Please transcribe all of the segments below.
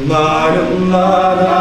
എന്നാലും നാഥാ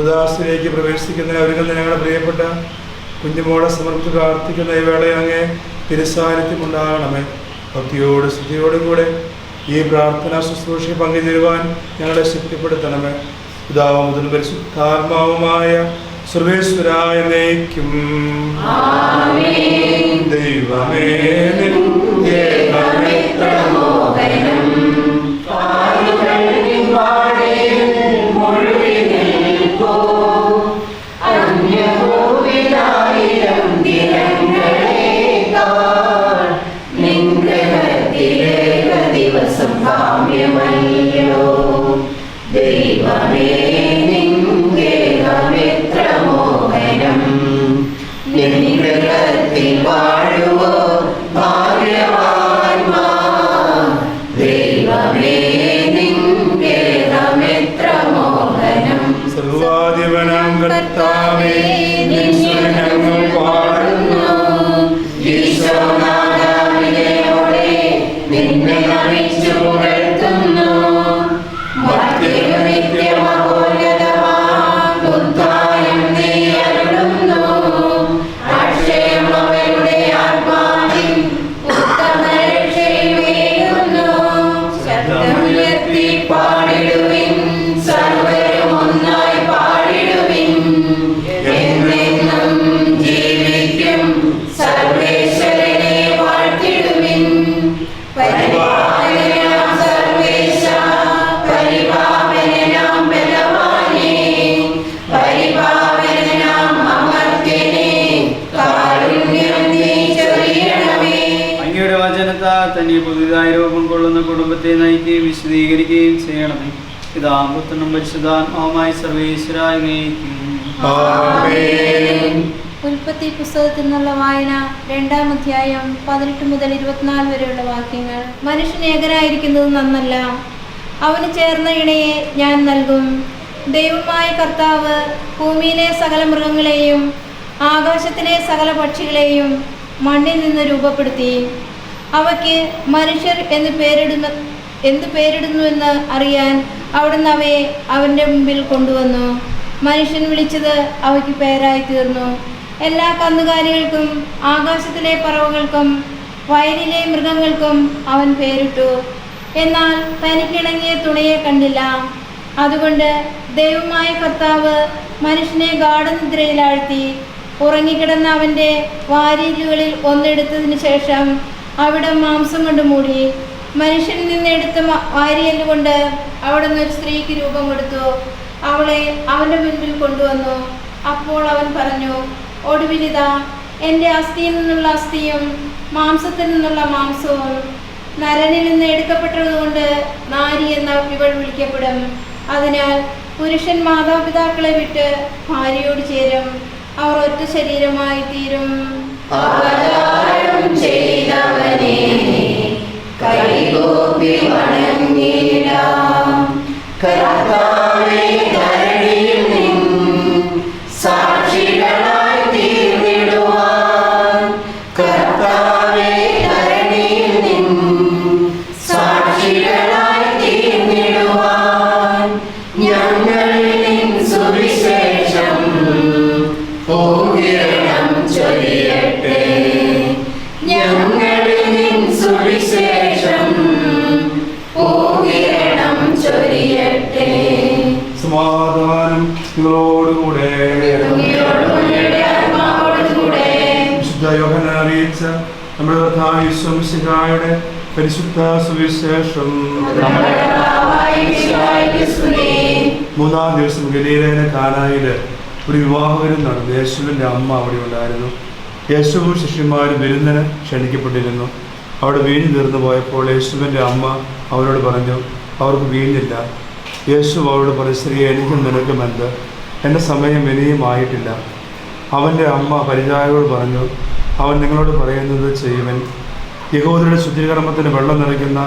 ഉദാസിലേക്ക് പ്രവേശിക്കുന്നതിന് ഒരുങ്ങുന്ന ഞങ്ങളുടെ പ്രിയപ്പെട്ട കുഞ്ഞുമോളെ സമർപ്പിച്ച് പ്രാർത്ഥിക്കുന്ന ഈ വേളയിൽ അങ്ങേ തിരുസാന്നിധ്യം ഉണ്ടാകണമേ. ഭക്തിയോടും ശുദ്ധിയോടും കൂടെ ഈ പ്രാർത്ഥനാ ശുശ്രൂഷയിൽ പങ്കുചേരുവാൻ ഞങ്ങളെ ശക്തിപ്പെടുത്തണമേ. പിതാവും പുത്രനും പരിശുദ്ധാത്മാവുമായ സർവേശ്വരായ എന്നേക്കും ദൈവമേ നിന്റെ സർവാധിപനാം കർത്താവേ ഞങ്ങൾ പാടുന്നു. നിന്നെ നമിച്ചു പുകഴ്ത്തുന്നു. ഉദ്ധാനം നീ അരുളുന്നു. അക്ഷയം അവരുടെ ആത്മാവിൻ ഉത്തമ രക്ഷയുമേകുന്നു. ശബ്ദം ഉയർത്തി പാടിടുവിൻ, സർവരും ഒന്നായി പാടിടുവിൻ. എന്നെന്നും ജീവിക്കും സർവേശ്വരനെ വാഴ്ത്തിടുവിൻ. പരിപാലനാം സർവേശ, പരിപാവനാം ബലവാനേ, പരിപാവനാം അമർത്യനേ, കാരുണ്യം നീ ചൊരിയണമേ. അങ്ങയുടെ വചനത്താൽ തന്നെ പുതുതായി രൂപം കൊള്ളുന്ന കുടുംബത്തെ നയിക്കുകയും വിശദീകരിക്കുകയും ചെയ്യണമേ. പിതാവും പുത്രനും പരിശുദ്ധാത്മാവുമായ സർവേശ്വരായ ഉൽപ്പത്തി പുസ്തകത്തിൽ നിന്നുള്ള വായന 2-ാം അധ്യായം 18 മുതൽ 24 വരെയുള്ള വാക്യങ്ങൾ. മനുഷ്യൻ ഏകനായിരിക്കുന്നത് നന്നല്ല, അവന് ചേർന്ന ഇണയെ ഞാൻ നൽകും. ദൈവമായ കർത്താവ് ഭൂമിയിലെ സകല മൃഗങ്ങളെയും ആകാശത്തിലെ സകല പക്ഷികളെയും മണ്ണിൽ നിന്ന് രൂപപ്പെടുത്തി. അവയ്ക്ക് മനുഷ്യർ എന്ത് പേരിടുന്നുവെന്ന് അറിയാൻ അവിടുന്ന് അവയെ അവൻ്റെ മുമ്പിൽ കൊണ്ടുവന്നു. മനുഷ്യൻ വിളിച്ചത് അവയ്ക്ക് പേരായി തീർന്നു. എല്ലാ കന്നുകാലികൾക്കും ആകാശത്തിലെ പറവകൾക്കും വയലിലെ മൃഗങ്ങൾക്കും അവൻ പേരിട്ടു. എന്നാൽ തനിക്കിണങ്ങിയ തുണയെ കണ്ടില്ല. അതുകൊണ്ട് ദൈവമായ കർത്താവ് മനുഷ്യനെ ഗാഢനിദ്രയിലാഴ്ത്തി. ഉറങ്ങിക്കിടന്ന അവൻ്റെ വാരിയലുകളിൽ ഒന്നെടുത്തതിന് ശേഷം അവിടെ മാംസം കൊണ്ട് മൂടി. മനുഷ്യനിൽ നിന്ന് എടുത്ത വാരിയല്ലുകൊണ്ട് അവിടുന്ന് ഒരു സ്ത്രീക്ക് രൂപം കൊടുത്തു. അവളെ അവൻ്റെ മുൻപിൽ കൊണ്ടുവന്നു. അപ്പോൾ അവൻ പറഞ്ഞു, ഒടുവിലിതാ എൻ്റെ അസ്ഥിയിൽ നിന്നുള്ള അസ്ഥിയും മാംസത്തിൽ നിന്നുള്ള മാംസവും. നരനിൽ നിന്ന് എടുക്കപ്പെട്ടതുകൊണ്ട് നാരി എന്ന ഇവൾ വിളിക്കപ്പെടും. അതിനാൽ പുരുഷൻ മാതാപിതാക്കളെ വിട്ട് ഭാര്യയോട് ചേരും, അവർ ഒറ്റ ശരീരമായി തീരും. ചെയ്തവനെ കൈകൂപ്പി വണങ്ങിടാം. കർത്താവേ ധരണിയിൽ നിൻ സാക്ഷികളായി തീർന്നിടുവാൻ, കർത്താവേ ധരണിയിൽ നിൻ സാക്ഷികളായി തീർന്നിടുവാൻ, ഞങ്ങളിൽ നിൻ സുവിശേഷം പൂർണ്ണം ചൊരിയട്ടെ, ഞങ്ങളിൽ നിൻ സുവിശേഷം പൂർണ്ണം ചൊരിയട്ടെ. സമാധാനം നിങ്ങളോടുകൂടെ. വിശുദ്ധ യോഹന്നാൻ അറിയിച്ച നമ്മുടെ കർത്താവായ യേശു മിശിഹായുടെ പരിശുദ്ധ സുവിശേഷം. മൂന്നാം ദിവസം ഗലീലയിലെ കാനായില് ഒരു വിവാഹം നടന്നു. യേശുവിൻ്റെ അമ്മ അവിടെ ഉണ്ടായിരുന്നു. യേശുവും ശിഷ്യന്മാരും വിരുന്നിന് ക്ഷണിക്കപ്പെട്ടിരുന്നു. അവിടെ വീഞ്ഞ് തീർന്നു പോയപ്പോൾ യേശുവിൻ്റെ അമ്മ അവരോട് പറഞ്ഞു, അവർക്ക് വീഞ്ഞില്ല. യേശു അവരോട് പറഞ്ഞു, സ്ത്രീയെ, എനിക്കും നിനക്കും എന്ത്? എൻ്റെ സമയം ഇനിയും ആയിട്ടില്ല. അവൻ്റെ അമ്മ പരിചാരകരോട് പറഞ്ഞു, അവൻ നിങ്ങളോട് പറയുന്നത് ചെയ്യുവൻ. യഹൂദരുടെ ശുദ്ധീകരണത്തിന് വെള്ളം നിറയ്ക്കുന്ന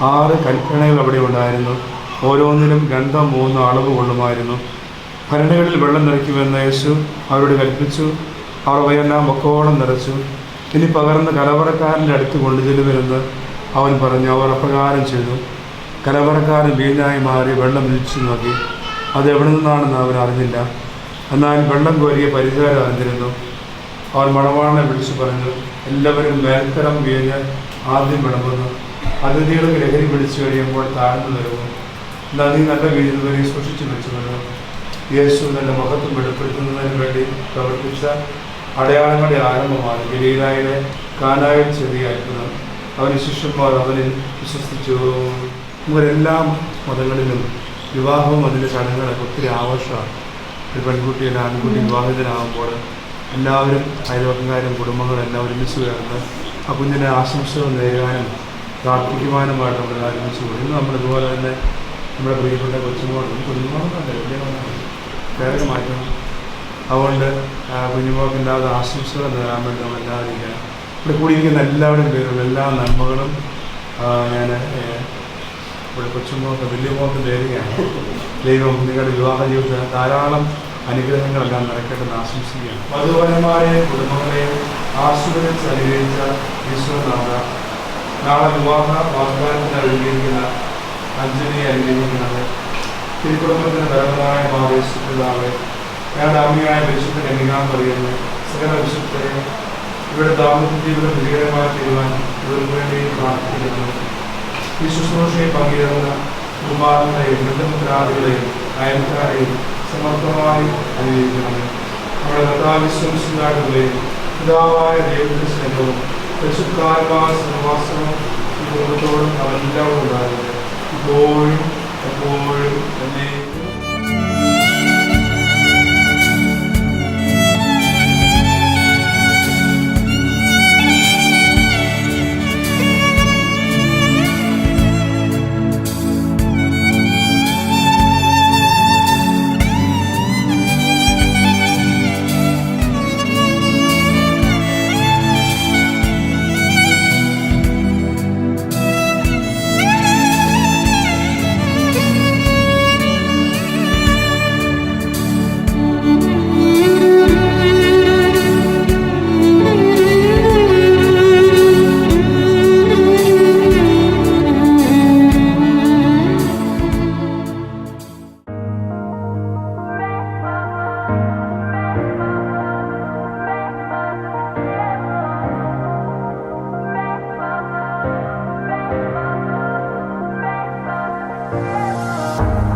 6 കൽഭരണികൾ അവിടെ ഉണ്ടായിരുന്നു. ഓരോന്നിലും 2-3 അളവ് കൊള്ളുമായിരുന്നു. ഭരണികളിൽ വെള്ളം നിറയ്ക്കുമെന്ന് യേശു അവരോട് കൽപ്പിച്ചു. അവർ അവയെല്ലാം ഒക്കോളം നിറച്ചു. ഇനി പകർന്ന് കലവറക്കാരൻ്റെ അടുത്ത് കൊണ്ടുചെല്ലുവരെന്ന് അവൻ പറഞ്ഞു. അവർ അപ്രകാരം ചെയ്തു. കലവറക്കാരൻ വീഞ്ഞായി മാറി വെള്ളം രുചിച്ചു നോക്കി. അത് എവിടെ നിന്നാണെന്ന് അവൻ അറിഞ്ഞില്ല. എന്നാൽ വെള്ളം കോരിയ പരിചാരകൻ അറിഞ്ഞിരുന്നു. അവൻ മണവാളനെ വിളിച്ചു പറഞ്ഞു, എല്ലാവരും മേൽത്തരം വീഞ്ഞ് ആദ്യം വിളമ്പുന്നു. അതിഥികൾക്ക് ലഹരി പിടിച്ചു കഴിയുമ്പോൾ താഴ്ന്നു നൽകും. എന്നാൽ നീ നല്ല വീഞ്ഞുവരെ സൂക്ഷിച്ചു വെച്ചുവല്ലോ. യേശു തൻ്റെ മഹത്വം വെളിപ്പെടുത്തുന്നതിന് വേണ്ടി പ്രവർത്തിച്ച അടയാളങ്ങളുടെ ആരംഭമാണ് ഗലീലായിലെ കാനായിൽ ചെറിയ അത്ഭുതം. അവന് ശിഷ്യന്മാർ അവനിൽ വിശ്വസിച്ചു. എല്ലാ മതങ്ങളിലും വിവാഹവും അതിൻ്റെ ചടങ്ങുകളൊക്കെ ഒത്തിരി ആഘോഷമാണ്. ഒരു പെൺകുട്ടിയുടെ ആൺകുട്ടി വിവാഹിതനാകുമ്പോൾ എല്ലാവരും അയൽവക്കക്കാരും കുടുംബങ്ങളും എല്ലാം ഒരുമിച്ച് ചേർന്ന് ആ കുഞ്ഞിനെ ആശംസകൾ നേരാനും പ്രാർത്ഥിക്കുവാനുമായിട്ട് നമ്മൾ ഒരുമിച്ച് കൂടും. ഇന്ന് നമ്മളിതുപോലെ തന്നെ നമ്മുടെ പ്രിയപ്പെട്ട കൊച്ചുമോളും കുഞ്ഞുമോളൊക്കെ വലിയ വേറെ മാറ്റണം. അതുകൊണ്ട് കുഞ്ഞുമോൾക്കില്ലാതെ ആശംസകൾ നേരാൻ വേണ്ടി നമ്മൾ എല്ലാവരും ഇരിക്കണം. ഇവിടെ കൂടിയിരിക്കുന്ന എല്ലാവരുടെയും പേരുള്ള എല്ലാ നന്മകളും ഞാൻ ഇവിടെ കൊച്ചുമോൾക്ക് വലിയ മോൾക്ക് നേരുകയാണ്. ദൈവം നിങ്ങളുടെ വിവാഹ ജീവിതത്തിൽ ധാരാളം അനുഗ്രഹങ്ങളെല്ലാം നിറയ്ക്കട്ടെന്ന് ആശംസിക്കുകയാണ്. വധുവരന്മാരെയും കുടുംബങ്ങളെയും ആശീർവദിച്ച് അനുഗ്രഹിച്ച ഈശ്വരനാഥ, നാളെ വിവാഹ വാഗ്ദാനത്തിന് ഒരുങ്ങിയിരിക്കുന്ന അഞ്ജലിയെ അനുഗ്രഹിക്കുന്നത് തിരുക്കുടുംബത്തിന് പരമമായ മാവേശിതാവെ, ഞങ്ങളുടെ അമ്മയായ പരിശുദ്ധ കന്യകാൻ പറയുന്നു. സകല വിശുദ്ധരെ ഇവിടെ ദാമ്പത്യ ജീവിതം വിജയകരമായി തീരുവാൻ ഇവർക്ക് വേണ്ടി പ്രാർത്ഥിക്കുന്നു. ഈ ശുശ്രൂഷയെ പങ്കിടുന്ന കുമാരങ്ങളെയും ബന്ധുമിത്രാദികളെയും അയൽക്കാരെയും സമർത്ഥമായി അനുഗ്രഹിക്കണമേ. നമ്മുടെ കർത്താവിശ്വസിതാക്കളെയും പിതാവായ ദൈവത്തിന്റെ സ്നേഹവും പരിശുദ്ധാത്മാവായ സഹവാസവും ഈ കുടുംബത്തോടും അവരെല്ലാവരും ഉണ്ടാകുന്നത് ഇപ്പോഴും എപ്പോഴും തന്നെ.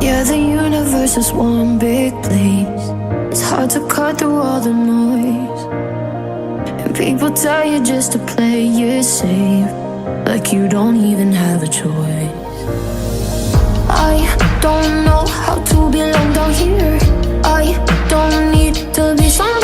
Yeah, the universe is one big place. It's hard to cut through all the noise. And people tell you just to play it safe, like you don't even have a choice. I don't know how to belong down here. I don't need to be somebody